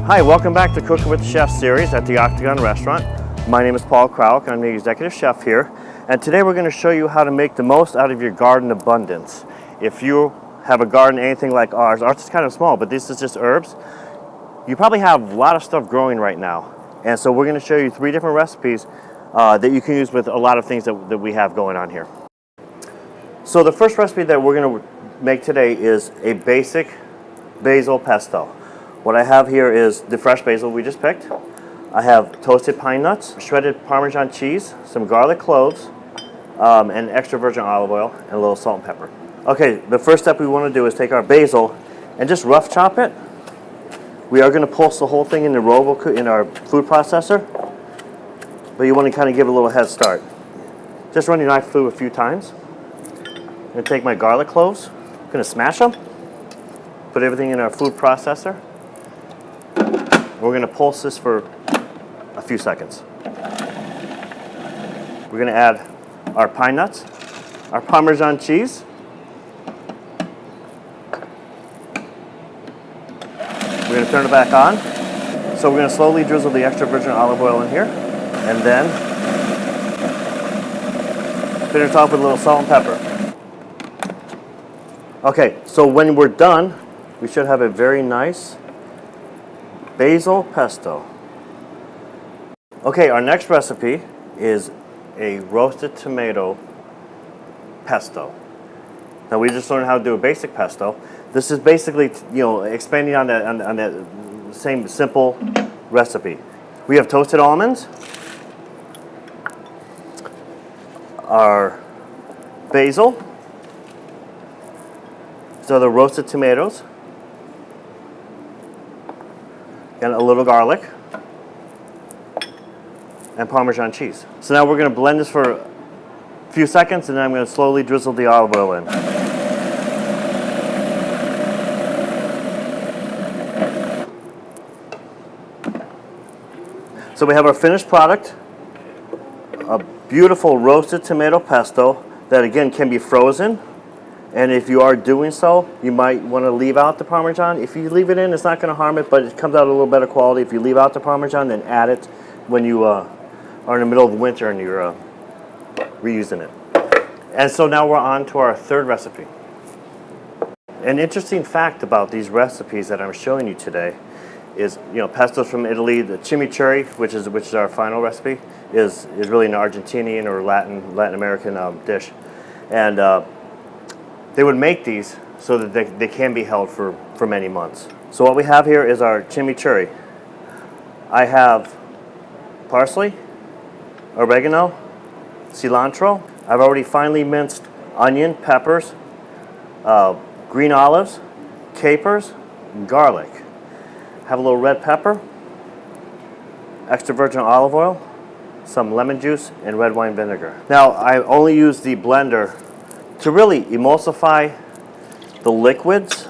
Hi, welcome back to Cooking with the Chef series at the Octagon restaurant. My name is Paul Krauck, and I'm the executive chef here. And today we're going to show you how to make the most out of your garden abundance. If you have a garden anything like ours is kind of small, but this is just herbs, you probably have a lot of stuff growing right now. And so we're going to show you 3 different recipes that you can use with a lot of things that we have going on here. So the first recipe that we're going to make today is a basic basil pesto. What I have here is the fresh basil we just picked. I have toasted pine nuts, shredded Parmesan cheese, some garlic cloves, and extra virgin olive oil, and a little salt and pepper. Okay, the first step we want to do is take our basil and just rough chop it. We are going to pulse the whole thing in our food processor, but you want to kind of give it a little head start. Just run your knife through a few times. I'm going to take my garlic cloves, I'm going to smash them, put everything in our food processor. We're going to pulse this for a few seconds. We're going to add our pine nuts, our Parmesan cheese, we're going to turn it back on. So we're going to slowly drizzle the extra virgin olive oil in here, and then finish off with a little salt and pepper. Okay, so when we're done, we should have a very nice basil pesto. Okay, our next recipe is a roasted tomato pesto. Now we just learned how to do a basic pesto. This is basically, expanding on that same simple recipe. We have toasted almonds, our basil, so the roasted tomatoes, and a little garlic, and Parmesan cheese. So now we're going to blend this for a few seconds, and then I'm going to slowly drizzle the olive oil in. So we have our finished product, a beautiful roasted tomato pesto that again can be frozen. And if you are doing so, you might want to leave out the Parmesan. If you leave it in, it's not going to harm it, but it comes out a little better quality. If you leave out the Parmesan, then add it when you are in the middle of winter and you're reusing it. And so now we're on to our third recipe. An interesting fact about these recipes that I'm showing you today is, pestos from Italy, the chimichurri, which is our final recipe, is really an Argentinian or Latin American dish. And they would make these so that they can be held for many months. So what we have here is our chimichurri. I have parsley, oregano, cilantro. I've already finely minced onion, peppers, green olives, capers, and garlic. I have a little red pepper, extra virgin olive oil, some lemon juice, and red wine vinegar. Now I only use the blender to really emulsify the liquids,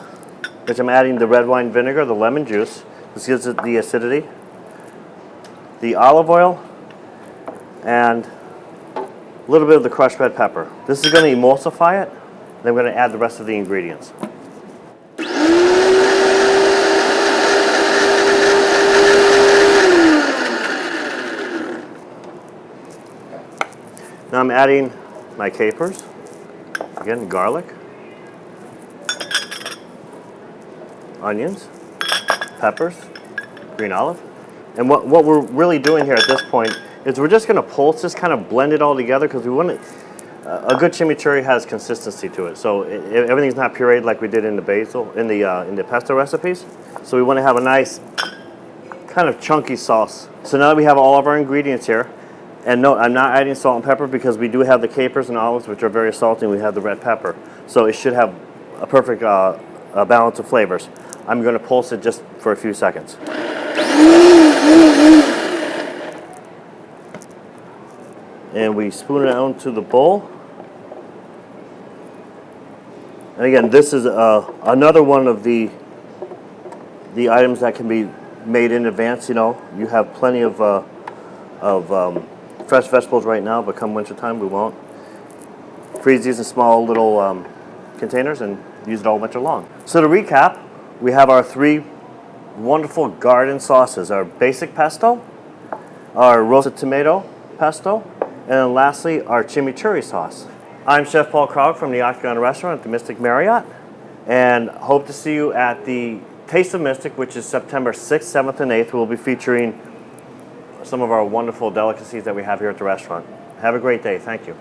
which I'm adding the red wine vinegar, the lemon juice, this gives it the acidity, the olive oil, and a little bit of the crushed red pepper. This is going to emulsify it, and I'm going to add the rest of the ingredients. Now I'm adding my capers. Again, garlic, onions, peppers, green olive. And what we're really doing here at this point is we're just going to pulse this, kind of blend it all together, because we want it. A good chimichurri has consistency to it, so everything's not pureed like we did in the basil, in the pesto recipes. So we want to have a nice kind of chunky sauce. So now that we have all of our ingredients here, and note, I'm not adding salt and pepper because we do have the capers and olives, which are very salty, and we have the red pepper. So it should have a perfect balance of flavors. I'm going to pulse it just for a few seconds. And we spoon it out into the bowl. And again, this is another one of the items that can be made in advance. You have plenty of fresh vegetables right now, but come wintertime we won't. Freeze these in small little containers and use it all winter long. So to recap, we have our 3 wonderful garden sauces, our basic pesto, our roasted tomato pesto, and then lastly, our chimichurri sauce. I'm Chef Paul Krog from the Octagon Restaurant at the Mystic Marriott, and hope to see you at the Taste of Mystic, which is September 6th, 7th, and 8th. We'll be featuring some of our wonderful delicacies that we have here at the restaurant. Have a great day. Thank you.